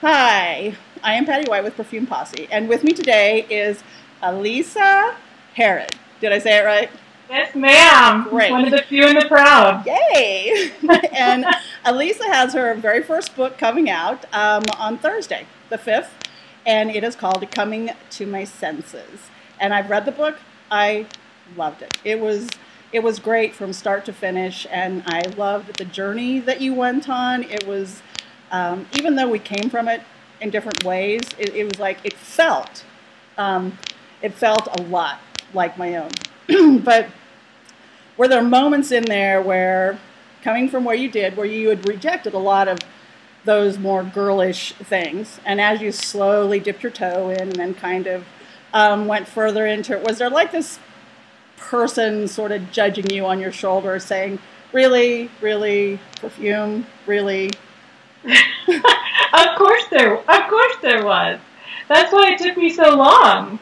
Hi, I am Patty White with Perfume Posse, and with me today is Alyssa Harad. Did I say it right? Yes, ma'am. Great. One of the few and the proud. Yay! And Alyssa has her very first book coming out on Thursday, the 5th, and it is called Coming to My Senses. And I've read the book. I loved it. It was great from start to finish, and I loved the journey that you went on. It was, even though we came from it in different ways, it was like, it felt a lot like my own. But were there moments in there where, coming from where you did, where you had rejected a lot of those more girlish things, and as you slowly dipped your toe in and then kind of went further into it, was there like this person sort of judging you on your shoulder saying, really, really, Perfume, really? Of course there was. That's why it took me so long.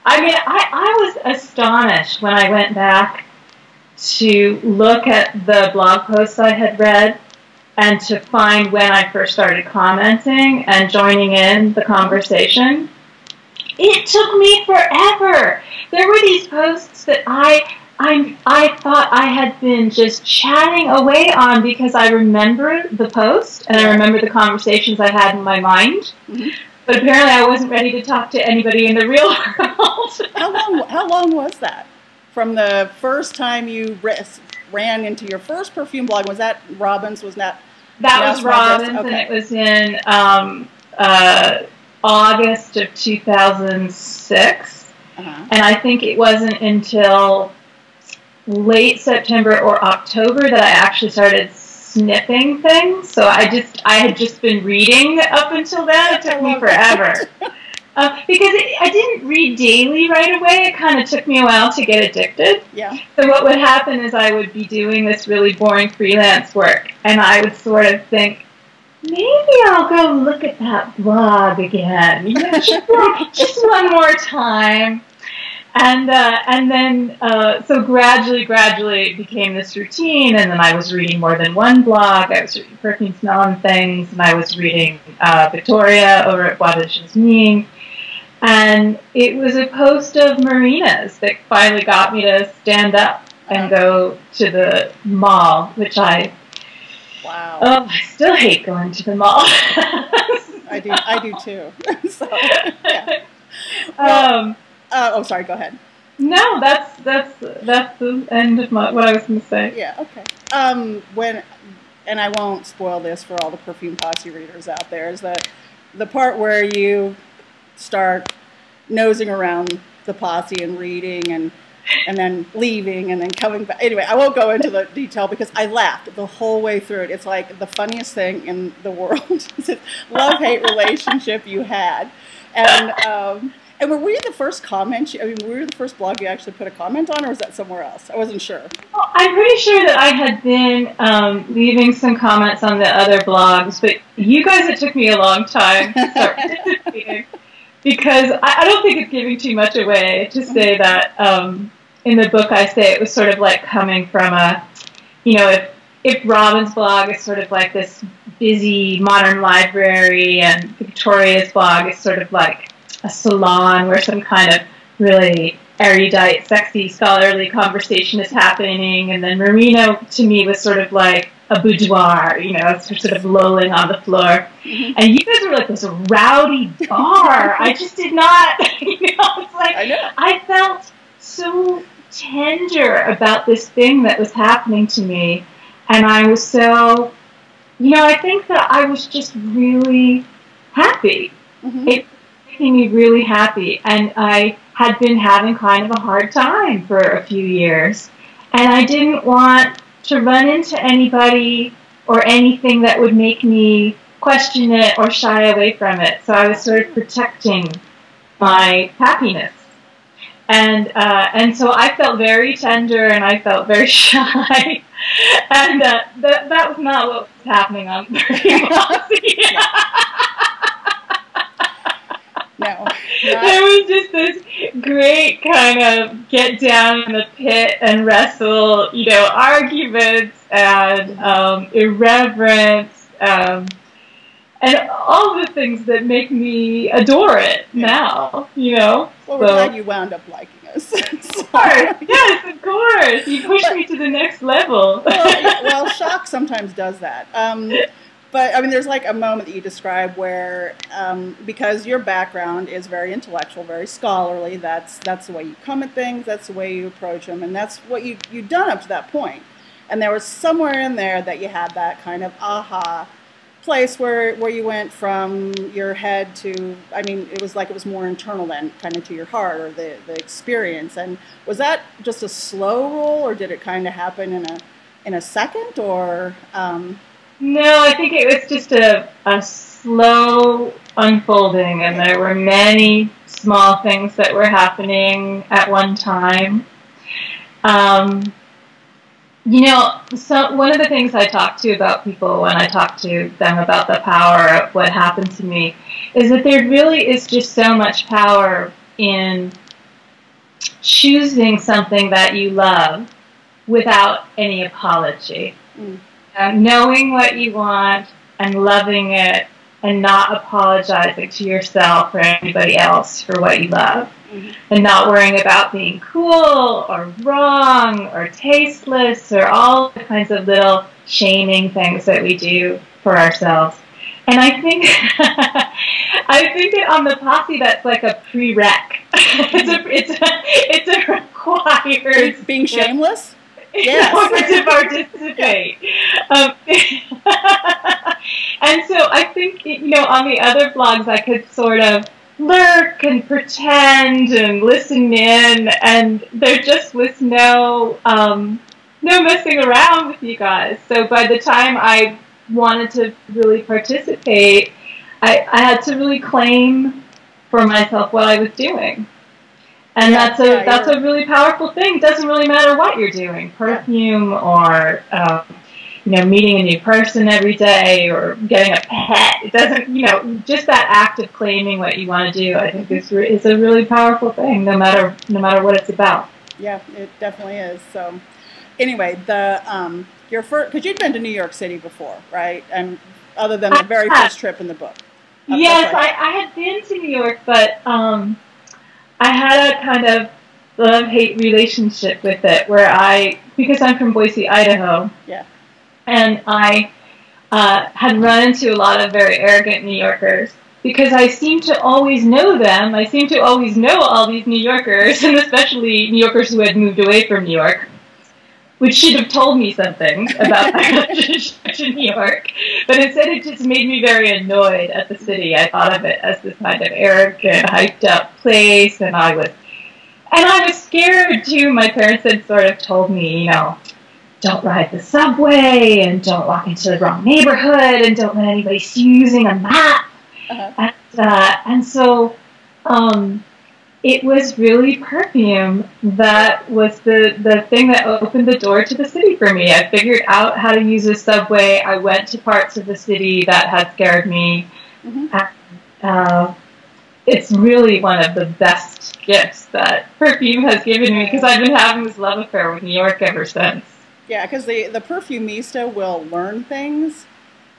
I mean, I was astonished when I went back to look at the blog posts I had read and to find when I first started commenting and joining in the conversation. It took me forever. There were these posts that I thought I had been just chatting away on because I remember the post and I remember the conversations I had in my mind. Mm-hmm. But apparently I wasn't ready to talk to anybody in the real world. How long was that? From the first time you ran into your first perfume blog, was that Robbins? That was Robbins, okay. And it was in August of 2006. Uh-huh. And I think it wasn't until late September or October that I actually started sniffing things. So I had just been reading up until then. It took me forever. Because I didn't read daily right away. It kind of took me a while to get addicted. Yeah. So what would happen is I would be doing this really boring freelance work, and I would sort of think, maybe I'll go look at that blog again. You know, just one more time. And then so gradually it became this routine, and then I was reading more than one blog. I was reading Perfume, Smelling Things, and I was reading Victoria over at Bois de Jasmine. And it was a post of Marina's that finally got me to stand up and go to the mall, which I still hate going to the mall. I do too. So, yeah. Well, sorry, go ahead. No, that's the end of what I was going to say. Yeah, okay. And I won't spoil this for all the Perfume Posse readers out there, is that the part where you start nosing around the posse and reading and then leaving and then coming back. Anyway, I won't go into the detail because I laughed the whole way through it. It's like the funniest thing in the world. It's a love-hate relationship you had. And were you the first comment? Were you the first blog you actually put a comment on, or was that somewhere else? I wasn't sure. Well, I'm pretty sure that I had been leaving some comments on the other blogs, but you guys, it took me a long time to start participating because I don't think it's giving too much away to say that in the book I say it was sort of like coming from a, you know, if Robin's blog is sort of like this busy modern library and Victoria's blog is sort of like a salon where some kind of really erudite, sexy, scholarly conversation is happening, and then Marino to me was sort of like a boudoir, you know, sort of lolling on the floor. Mm-hmm. And you guys were like this rowdy bar. I just did not, you know, it's like I felt so tender about this thing that was happening to me, and I was so, you know, I think that I was just really happy. Mm-hmm. It making me really happy, and I had been having kind of a hard time for a few years, and I didn't want to run into anybody or anything that would make me question it or shy away from it. So I was sort of protecting my happiness, and so I felt very tender and I felt very shy, and that was not what was happening on Perfume Posse. No. There was just this great kind of get down in the pit and wrestle, you know, arguments and irreverence and all the things that make me adore it now, you know. Well, we're glad you wound up liking us. So. Of course, yes, of course. You pushed me to the next level. Well, shock sometimes does that. But I mean, there's like a moment that you describe where, because your background is very intellectual, very scholarly, that's the way you come at things, that's the way you approach them, and that's what you've done up to that point. And there was somewhere in there that you had that kind of aha place where you went from your head to, I mean, it was like it was more internal then, kind of to your heart or the experience. And was that just a slow roll, or did it kind of happen in a second, or? No, I think it was just a slow unfolding, and there were many small things that were happening at one time. You know, so one of the things I talk to about people when I talk to them about the power of what happened to me is that there really is just so much power in choosing something that you love without any apology. Knowing what you want and loving it and not apologizing to yourself or anybody else for what you love. And not worrying about being cool or wrong or tasteless or all the kinds of little shaming things that we do for ourselves. And I think that on the Posse that's like a prereq. It's a required being shameless. Yes. In order to participate. And so I think, you know, on the other blogs I could sort of lurk and pretend and listen in, and there just was no messing around with you guys. So by the time I wanted to really participate, I had to really claim for myself what I was doing. And that's a really powerful thing. It doesn't really matter what you're doing, perfume or you know, meeting a new person every day or getting a pet. It doesn't, you know, just that act of claiming what you want to do, I think is a really powerful thing, no matter what it's about. Yeah, it definitely is. So, anyway, your first, because you'd been to New York City before, right? And other than the very first trip in the book. Yes, I had been to New York, but I had a kind of love-hate relationship with it, where because I'm from Boise, Idaho. Yeah. And I had run into a lot of very arrogant New Yorkers because I seem to always know them. I seem to always know all these New Yorkers, and especially New Yorkers who had moved away from New York, which should have told me something about my relationship to New York. But instead it just made me very annoyed at the city. I thought of it as this kind of arrogant, hyped-up place, and I was scared, too. My parents had sort of told me, you know, don't ride the subway, and don't walk into the wrong neighborhood, and don't let anybody see you using a map. And so it was really Perfume that was the thing that opened the door to the city for me. I figured out how to use a subway. I went to parts of the city that had scared me. And, it's really one of the best gifts that Perfume has given me, because I've been having this love affair with New York ever since. Yeah, because the perfumista will learn things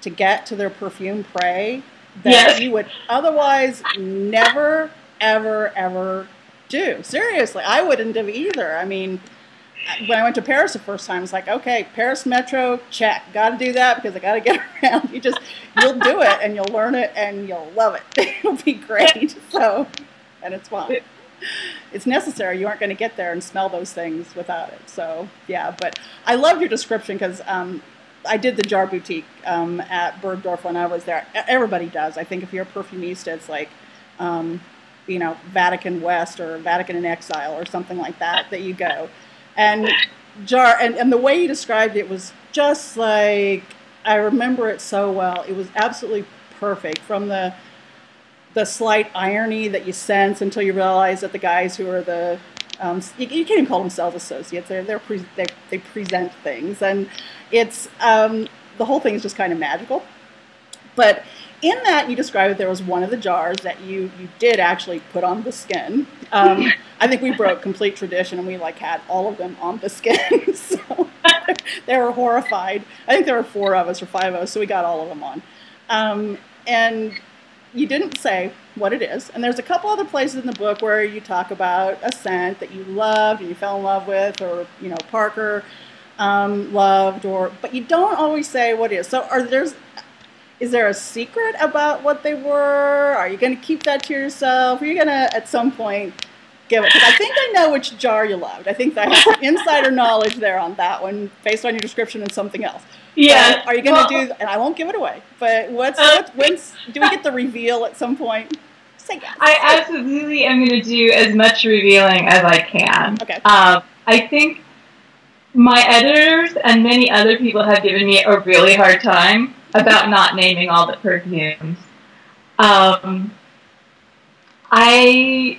to get to their perfume prey that you would otherwise never, ever, ever do. Seriously, I wouldn't have either. I mean, when I went to Paris the first time, it's like, okay, Paris Metro, check. Got to do that because I got to get around. You'll do it, and you'll learn it, and you'll love it. It'll be great. So, and it's fun. It's necessary. You aren't going to get there and smell those things without it. So, yeah, but I loved your description because I did the jar boutique at Bergdorf when I was there. Everybody does. I think if you're a perfumista, it's like, you know, Vatican West or Vatican in Exile or something like that you go. And and the way you described it was just like, I remember it so well. It was absolutely perfect, from the slight irony that you sense until you realize that the guys who are the you can't even call them sales associates. They present things, and it's the whole thing is just kind of magical. But in that, you described that there was one of the jars that you did actually put on the skin. I think we broke complete tradition, and we like had all of them on the skin. So they were horrified. I think there were 4 of us or 5 of us, so we got all of them on. And you didn't say what it is. And there's a couple other places in the book where you talk about a scent that you loved and you fell in love with, or Parker loved, but you don't always say what it is. So is there a secret about what they were? Are you going to keep that to yourself? Are you going to at some point give it? Because I think I know which jar you loved. I think I have some insider knowledge there on that one based on your description and something else. Yeah. Are you going to do? And I won't give it away. But do we get the reveal at some point? Say yes. I absolutely am going to do as much revealing as I can. Okay. I think my editors and many other people have given me a really hard time about not naming all the perfumes. I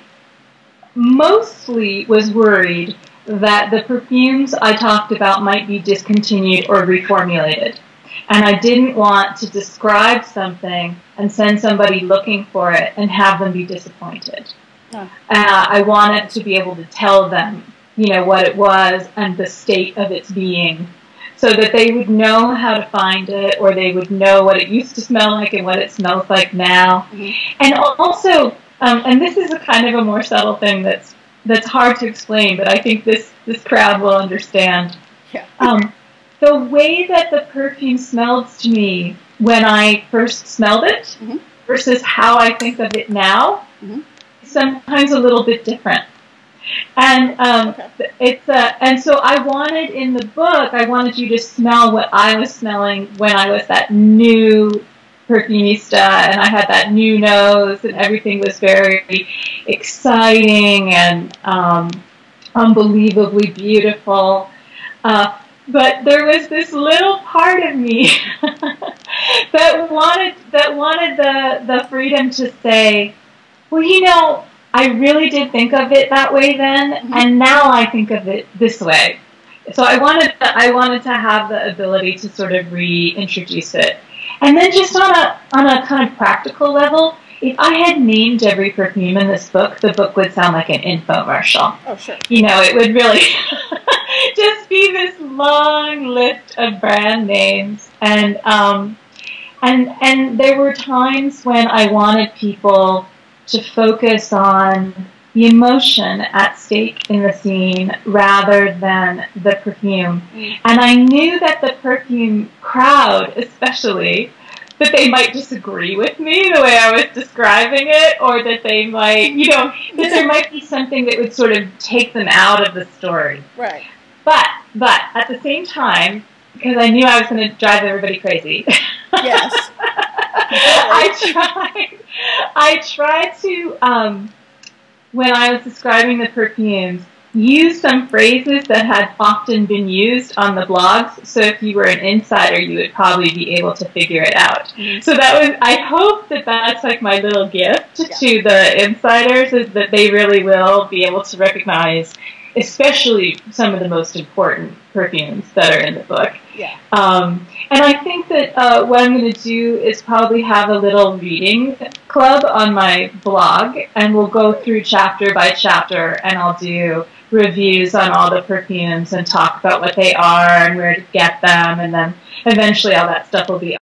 mostly was worried that the perfumes I talked about might be discontinued or reformulated. And I didn't want to describe something and send somebody looking for it and have them be disappointed. Oh. I wanted to be able to tell them, what it was and the state of its being, so that they would know how to find it, or they would know what it used to smell like and what it smells like now. Mm-hmm. And also, and this is a kind of a more subtle thing that's hard to explain, but I think this crowd will understand. Yeah. The way that the perfume smelled to me when I first smelled it, mm-hmm. versus how I think of it now, mm-hmm. is sometimes a little bit different. And okay. And so I wanted in the book, I wanted you to smell what I was smelling when I was that new perfumista, and I had that new nose, and everything was very exciting and unbelievably beautiful. But there was this little part of me that wanted the freedom to say, well, I really did think of it that way then, mm-hmm. and now I think of it this way. So I wanted to have the ability to sort of reintroduce it. And then just on a kind of practical level, if I had named every perfume in this book, the book would sound like an infomercial. Oh, sure. It would really just be this long list of brand names. And there were times when I wanted people to focus on the emotion at stake in the scene rather than the perfume. Mm. And I knew that the perfume crowd, especially, that they might disagree with me the way I was describing it, or that they might, that there might be something that would sort of take them out of the story. Right. But at the same time, because I knew I was going to drive everybody crazy. Yes. I tried to, when I was describing the perfumes, use some phrases that had often been used on the blogs, so if you were an insider, you would probably be able to figure it out. Mm-hmm. So I hope that's like my little gift to the insiders, is that they really will be able to recognize, especially some of the most important perfumes that are in the book. Yeah. And I think that what I'm going to do is probably have a little reading club on my blog, and we'll go through chapter by chapter, and I'll do reviews on all the perfumes and talk about what they are and where to get them, and then eventually all that stuff will be